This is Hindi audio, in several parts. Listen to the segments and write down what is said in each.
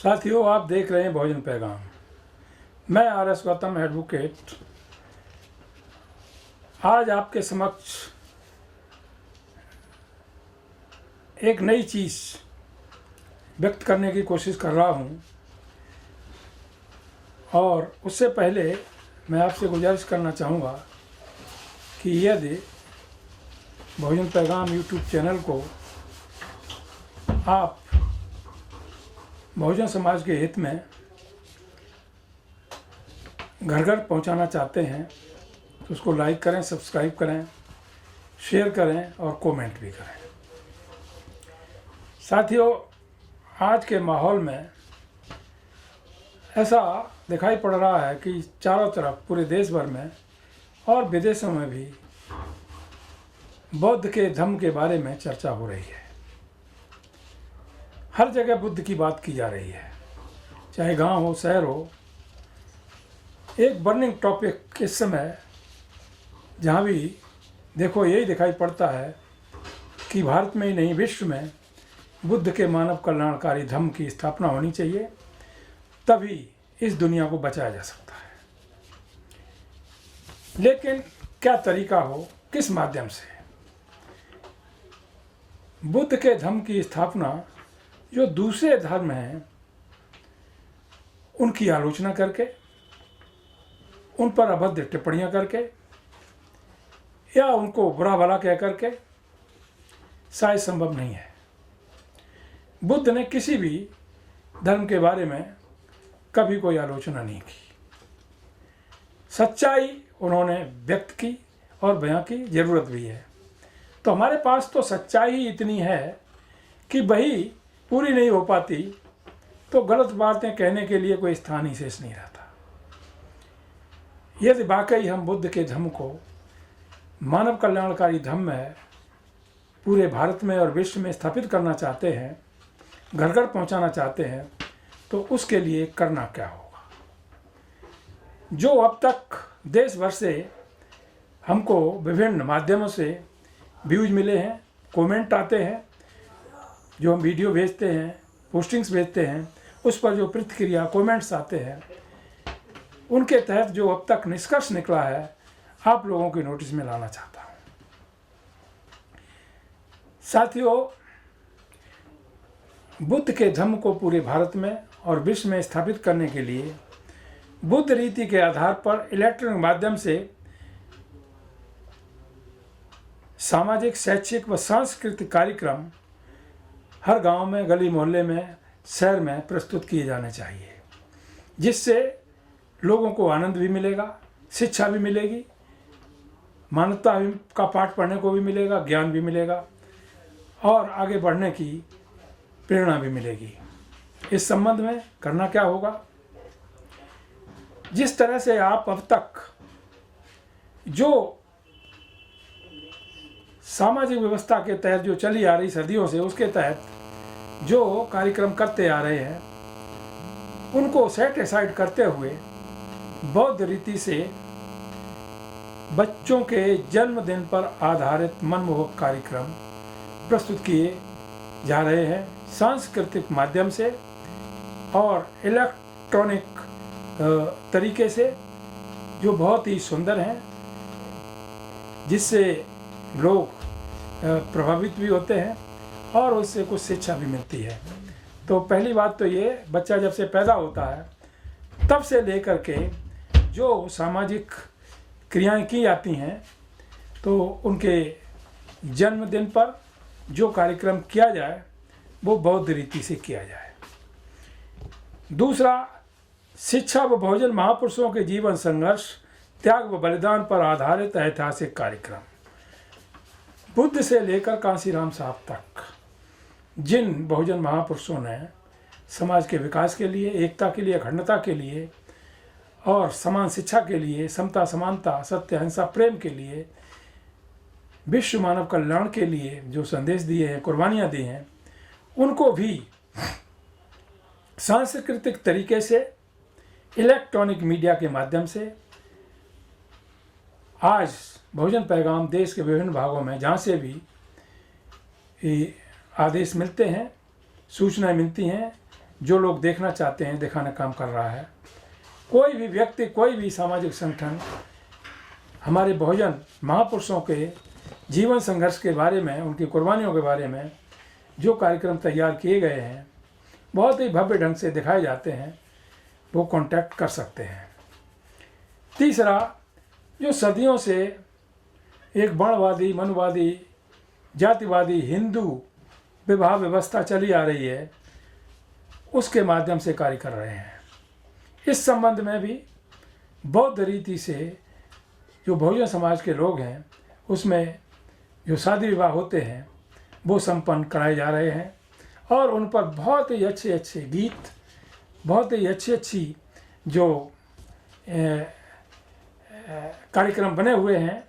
साथियों, आप देख रहे हैं भोजन पैगाम। मैं RS गौतम एडवोकेट आज आपके समक्ष एक नई चीज़ व्यक्त करने की कोशिश कर रहा हूं, और उससे पहले मैं आपसे गुजारिश करना चाहूँगा कि यदि भोजन पैगाम यूट्यूब चैनल को आप बहुजन समाज के हित में घर घर पहुंचाना चाहते हैं तो उसको लाइक करें, सब्सक्राइब करें, शेयर करें और कमेंट भी करें। साथियों, आज के माहौल में ऐसा दिखाई पड़ रहा है कि चारों तरफ पूरे देश भर में और विदेशों में भी बौद्ध के धम्म के बारे में चर्चा हो रही है। हर जगह बुद्ध की बात की जा रही है, चाहे गांव हो, शहर हो। एक बर्निंग टॉपिक इस समय जहां भी देखो यही दिखाई पड़ता है कि भारत में ही नहीं, विश्व में बुद्ध के मानव कल्याणकारी धम्म की स्थापना होनी चाहिए, तभी इस दुनिया को बचाया जा सकता है। लेकिन क्या तरीका हो, किस माध्यम से? बुद्ध के धम्म की स्थापना जो दूसरे धर्म हैं उनकी आलोचना करके, उन पर अभद्र टिप्पणियां करके या उनको बुरा भला कह करके शायद संभव नहीं है। बुद्ध ने किसी भी धर्म के बारे में कभी कोई आलोचना नहीं की। सच्चाई उन्होंने व्यक्त की और बयां की जरूरत भी है। तो हमारे पास तो सच्चाई ही इतनी है कि वही पूरी नहीं हो पाती तो गलत बातें कहने के लिए कोई स्थान ही शेष नहीं रहता। यदि वाकई हम बुद्ध के धम्म को मानव कल्याणकारी धम्म है पूरे भारत में और विश्व में स्थापित करना चाहते हैं, घर घर पहुंचाना चाहते हैं, तो उसके लिए करना क्या होगा? जो अब तक देश भर से हमको विभिन्न माध्यमों से व्यूज मिले हैं, कमेंट आते हैं, जो हम वीडियो भेजते हैं, पोस्टिंग्स भेजते हैं, उस पर जो प्रतिक्रिया कमेंट्स आते हैं, उनके तहत जो अब तक निष्कर्ष निकला है आप लोगों के नोटिस में लाना चाहता हूँ। साथियों, बुद्ध के धम्म को पूरे भारत में और विश्व में स्थापित करने के लिए बुद्ध रीति के आधार पर इलेक्ट्रॉनिक माध्यम से सामाजिक, शैक्षिक व सांस्कृतिक कार्यक्रम हर गांव में, गली मोहल्ले में, शहर में प्रस्तुत किए जाने चाहिए, जिससे लोगों को आनंद भी मिलेगा, शिक्षा भी मिलेगी, मानवता का पाठ पढ़ने को भी मिलेगा, ज्ञान भी मिलेगा और आगे बढ़ने की प्रेरणा भी मिलेगी। इस संबंध में करना क्या होगा? जिस तरह से आप अब तक जो सामाजिक व्यवस्था के तहत जो चली आ रही सदियों से, उसके तहत जो कार्यक्रम करते आ रहे हैं, उनको सेट असाइड करते हुए बौद्ध रीति से बच्चों के जन्मदिन पर आधारित मनमोहक कार्यक्रम प्रस्तुत किए जा रहे हैं सांस्कृतिक माध्यम से और इलेक्ट्रॉनिक तरीके से, जो बहुत ही सुंदर हैं, जिससे लोग प्रभावित भी होते हैं और उससे कुछ शिक्षा भी मिलती है। तो पहली बात तो ये, बच्चा जब से पैदा होता है तब से लेकर के जो सामाजिक क्रियाएं की जाती हैं, तो उनके जन्मदिन पर जो कार्यक्रम किया जाए वो बौद्ध रीति से किया जाए। दूसरा, शिक्षा व भोजन महापुरुषों के जीवन संघर्ष, त्याग व बलिदान पर आधारित ऐतिहासिक कार्यक्रम। बुद्ध से लेकर कांसीराम साहब तक जिन बहुजन महापुरुषों ने समाज के विकास के लिए, एकता के लिए, अखंडता के लिए और समान शिक्षा के लिए, समता, समानता, सत्य, अहिंसा, प्रेम के लिए, विश्व मानव कल्याण के लिए जो संदेश दिए हैं, कुर्बानियाँ दी हैं, उनको भी सांस्कृतिक तरीके से, इलेक्ट्रॉनिक मीडिया के माध्यम से आज बहुजन पैगाम देश के विभिन्न भागों में जहाँ से भी आदेश मिलते हैं, सूचनाएं मिलती हैं, जो लोग देखना चाहते हैं दिखाने का काम कर रहा है। कोई भी व्यक्ति, कोई भी सामाजिक संगठन हमारे बहुजन महापुरुषों के जीवन संघर्ष के बारे में, उनकी कुर्बानियों के बारे में जो कार्यक्रम तैयार किए गए हैं, बहुत ही भव्य ढंग से दिखाए जाते हैं, वो कांटेक्ट कर सकते हैं। तीसरा, जो सदियों से एक वर्णवादी, मनवादी, जातिवादी हिंदू विवाह व्यवस्था चली आ रही है, उसके माध्यम से कार्य कर रहे हैं। इस संबंध में भी बौद्ध रीति से जो बहुजन समाज के लोग हैं, उसमें जो शादी विवाह होते हैं वो संपन्न कराए जा रहे हैं, और उन पर बहुत ही अच्छे अच्छे गीत, बहुत ही अच्छी जो कार्यक्रम बने हुए हैं,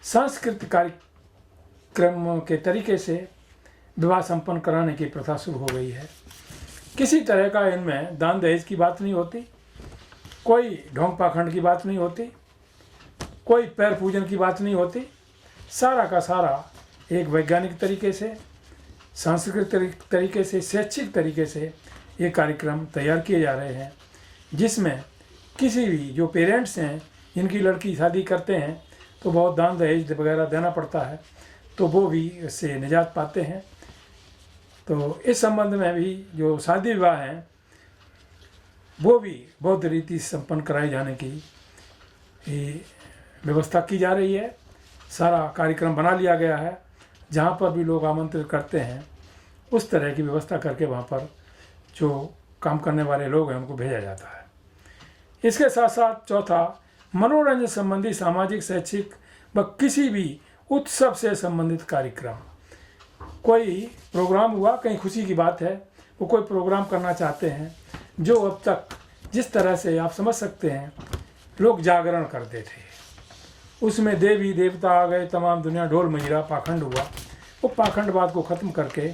सांस्कृतिक कार्यक्रम के तरीके से विवाह संपन्न कराने की प्रथा शुरू हो गई है। किसी तरह का इनमें दान दहेज की बात नहीं होती, कोई ढोंग पाखंड की बात नहीं होती, कोई पैर पूजन की बात नहीं होती। सारा का सारा एक वैज्ञानिक तरीके से, सांस्कृतिक तरीके से, शैक्षिक तरीके से ये कार्यक्रम तैयार किए जा रहे हैं, जिसमें किसी भी जो पेरेंट्स हैं, इनकी लड़की शादी करते हैं तो बहुत दान दहेज वगैरह देना पड़ता है, तो वो भी इससे निजात पाते हैं। तो इस संबंध में भी जो शादी विवाह हैं वो भी बौद्ध रीति से संपन्न कराए जाने की व्यवस्था की जा रही है। सारा कार्यक्रम बना लिया गया है, जहाँ पर भी लोग आमंत्रित करते हैं उस तरह की व्यवस्था करके वहाँ पर जो काम करने वाले लोग हैं उनको भेजा जाता है। इसके साथ साथ चौथा, मनोरंजन संबंधी सामाजिक, शैक्षिक व किसी भी उत्सव से संबंधित कार्यक्रम। कोई प्रोग्राम हुआ, कहीं खुशी की बात है, वो कोई प्रोग्राम करना चाहते हैं, जो अब तक जिस तरह से आप समझ सकते हैं लोग जागरण करते थे, उसमें देवी देवता आ गए, तमाम दुनिया ढोल मजीरा, पाखंड हुआ, वो पाखंडवाद को ख़त्म करके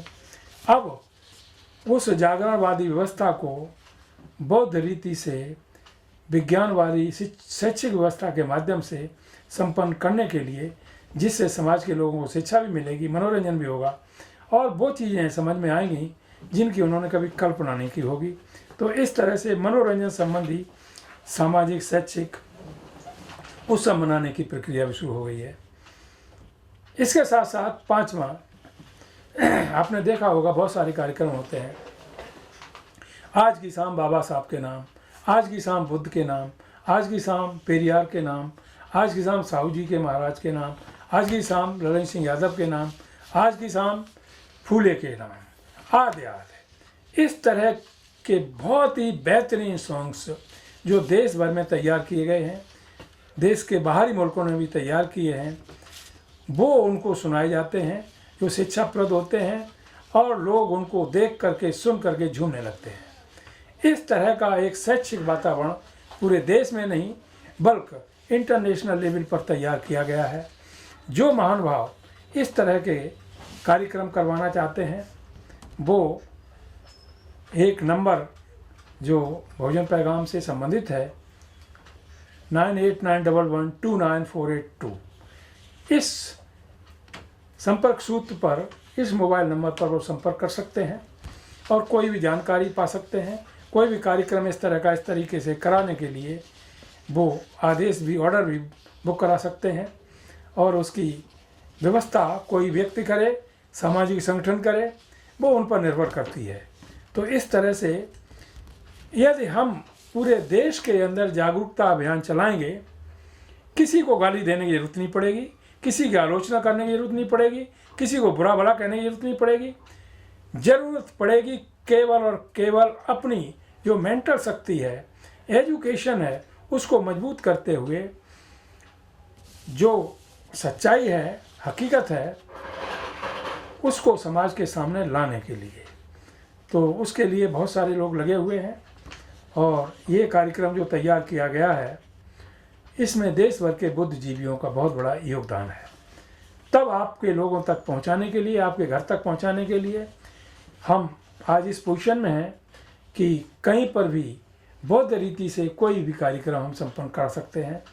अब उस जागरणवादी व्यवस्था को बौद्ध रीति से, विज्ञानवादी शैक्षिक व्यवस्था के माध्यम से संपन्न करने के लिए, जिससे समाज के लोगों को शिक्षा भी मिलेगी, मनोरंजन भी होगा, और वो चीज़ें समझ में आएंगी जिनकी उन्होंने कभी कल्पना नहीं की होगी। तो इस तरह से मनोरंजन संबंधी सामाजिक, शैक्षिक उत्सव मनाने की प्रक्रिया भी शुरू हो गई है। इसके साथ साथ पांचवा, आपने देखा होगा बहुत सारे कार्यक्रम होते हैं। आज की शाम बाबा साहब के नाम, आज की शाम बुद्ध के नाम, आज की शाम पेरियार के नाम, आज की शाम साहू जी के महाराज के नाम, आज की शाम ललन सिंह यादव के नाम, आज की शाम फूले के नाम, आदि आदि। इस तरह के बहुत ही बेहतरीन सॉन्ग्स जो देश भर में तैयार किए गए हैं, देश के बाहरी मुल्कों ने भी तैयार किए हैं, वो उनको सुनाए जाते हैं, जो शिक्षाप्रद होते हैं, और लोग उनको देख करके, सुन करके झूमने लगते हैं। इस तरह का एक शैक्षिक वातावरण पूरे देश में नहीं बल्कि इंटरनेशनल लेवल पर तैयार किया गया है। जो महानुभाव इस तरह के कार्यक्रम करवाना चाहते हैं, वो एक नंबर जो बहुजन पैगाम से संबंधित है 9891129482, इस संपर्क सूत्र पर, इस मोबाइल नंबर पर वो संपर्क कर सकते हैं और कोई भी जानकारी पा सकते हैं। कोई भी कार्यक्रम इस तरह का इस तरीके से कराने के लिए वो आदेश भी, ऑर्डर भी बुक करा सकते हैं, और उसकी व्यवस्था कोई व्यक्ति करे, सामाजिक संगठन करे, वो उन पर निर्भर करती है। तो इस तरह से यदि हम पूरे देश के अंदर जागरूकता अभियान चलाएंगे, किसी को गाली देने की जरूरत नहीं पड़ेगी, किसी की आलोचना करने की जरूरत नहीं पड़ेगी, किसी को बुरा भला कहने की जरूरत नहीं पड़ेगी। जरूरत पड़ेगी केवल और केवल अपनी जो मेंटल शक्ति है, एजुकेशन है, उसको मजबूत करते हुए जो सच्चाई है, हकीकत है, उसको समाज के सामने लाने के लिए। तो उसके लिए बहुत सारे लोग लगे हुए हैं, और ये कार्यक्रम जो तैयार किया गया है, इसमें देश भर के बुद्धिजीवियों का बहुत बड़ा योगदान है। तब आपके लोगों तक पहुंचाने के लिए, आपके घर तक पहुंचाने के लिए हम आज इस पोजीशन में हैं कि कहीं पर भी बौद्ध रीति से कोई भी कार्यक्रम हम संपन्न कर सकते हैं।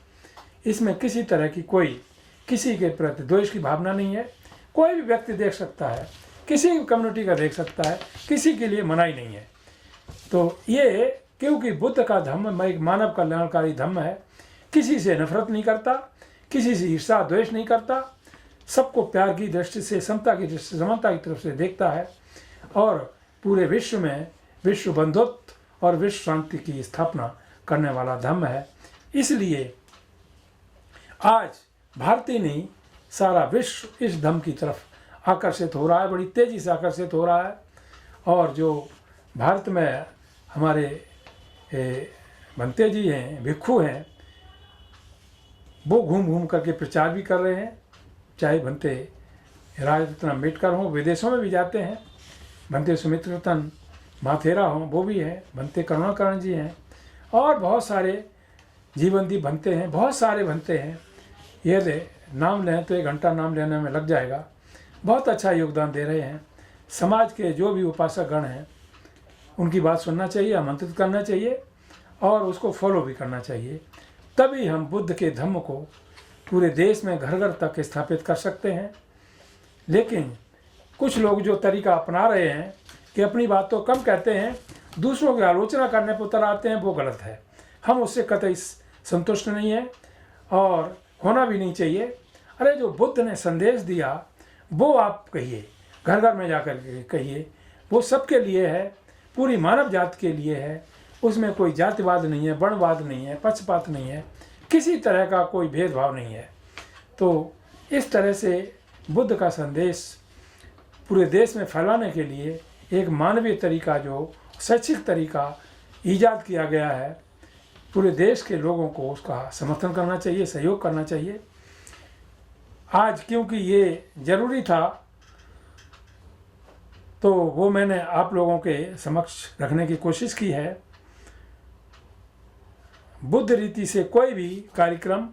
इसमें किसी तरह की कोई किसी के प्रति द्वेष की भावना नहीं है। कोई भी व्यक्ति देख सकता है, किसी भी कम्युनिटी का देख सकता है, किसी के लिए मनाही नहीं है। तो ये क्योंकि बुद्ध का धम्म एक मानव कल्याणकारी धम्म है, किसी से नफरत नहीं करता, किसी से ईर्षा द्वेष नहीं करता, सबको प्यार की दृष्टि से, समता की दृष्टि से, समानता की तरफ से देखता है और पूरे विश्व में विश्व बंधुत्व और विश्व शांति की स्थापना करने वाला धम्म है। इसलिए आज भारत ही नहीं, सारा विश्व इस धम्म की तरफ आकर्षित हो रहा है, बड़ी तेज़ी से आकर्षित हो रहा है। और जो भारत में हमारे भंते जी हैं, भिक्षु हैं, वो घूम घूम करके प्रचार भी कर रहे हैं। चाहे भंते राजरत्न अम्बेडकर हों, विदेशों में भी जाते हैं, भंते सुमित्र रतन माथेरा हों, वो भी हैं, भंते करुणाकरण जी हैं, और बहुत सारे जीवनदीप भंते हैं, बहुत सारे भंते हैं। ये नाम लें तो 1 घंटा नाम लेने में लग जाएगा। बहुत अच्छा योगदान दे रहे हैं। समाज के जो भी उपासक गण हैं उनकी बात सुनना चाहिए, आमंत्रित करना चाहिए और उसको फॉलो भी करना चाहिए। तभी हम बुद्ध के धम्म को पूरे देश में घर घर तक स्थापित कर सकते हैं। लेकिन कुछ लोग जो तरीका अपना रहे हैं कि अपनी बात तो कम कहते हैं, दूसरों की आलोचना करने पर उतर आते हैं, वो गलत है। हम उससे कतई संतुष्ट नहीं है और होना भी नहीं चाहिए। अरे जो बुद्ध ने संदेश दिया वो आप कहिए, घर घर में जाकर के कहिए, वो सबके लिए है, पूरी मानव जाति के लिए है। उसमें कोई जातिवाद नहीं है, वर्णवाद नहीं है, पक्षपात नहीं है, किसी तरह का कोई भेदभाव नहीं है। तो इस तरह से बुद्ध का संदेश पूरे देश में फैलाने के लिए एक मानवीय तरीका, जो शैक्षिक तरीका ईजाद किया गया है, पूरे देश के लोगों को उसका समर्थन करना चाहिए, सहयोग करना चाहिए। आज क्योंकि ये ज़रूरी था तो वो मैंने आप लोगों के समक्ष रखने की कोशिश की है। बुद्ध रीति से कोई भी कार्यक्रम,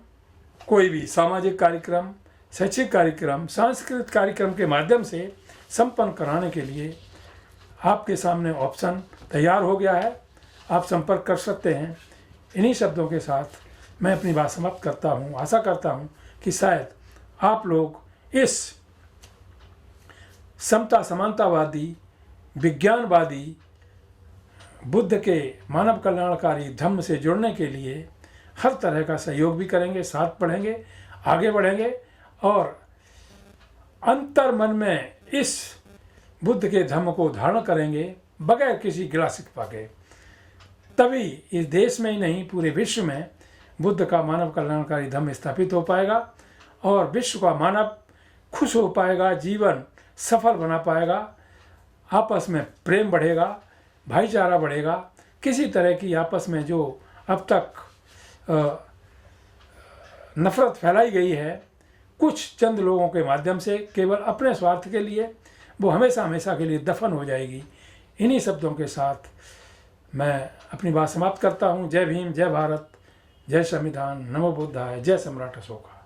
कोई भी सामाजिक कार्यक्रम, शैक्षिक कार्यक्रम, सांस्कृतिक कार्यक्रम के माध्यम से संपन्न कराने के लिए आपके सामने ऑप्शन तैयार हो गया है। आप संपर्क कर सकते हैं। इन्हीं शब्दों के साथ मैं अपनी बात समाप्त करता हूँ। आशा करता हूँ कि शायद आप लोग इस समता समानतावादी, विज्ञानवादी बुद्ध के मानव कल्याणकारी धम्म से जुड़ने के लिए हर तरह का सहयोग भी करेंगे, साथ बढ़ेंगे, आगे बढ़ेंगे और अंतर मन में इस बुद्ध के धम्म को धारण करेंगे बगैर किसी गिला शिकवा के। तभी इस देश में ही नहीं, पूरे विश्व में बुद्ध का मानव कल्याणकारी धम्म स्थापित हो पाएगा और विश्व का मानव खुश हो पाएगा, जीवन सफल बना पाएगा, आपस में प्रेम बढ़ेगा, भाईचारा बढ़ेगा। किसी तरह की आपस में जो अब तक नफरत फैलाई गई है कुछ चंद लोगों के माध्यम से केवल अपने स्वार्थ के लिए, वो हमेशा हमेशा के लिए दफन हो जाएगी। इन्हीं शब्दों के साथ मैं अपनी बात समाप्त करता हूँ। जय भीम, जय भारत, जय संविधान, नमो बुद्धाय, जय सम्राट अशोका।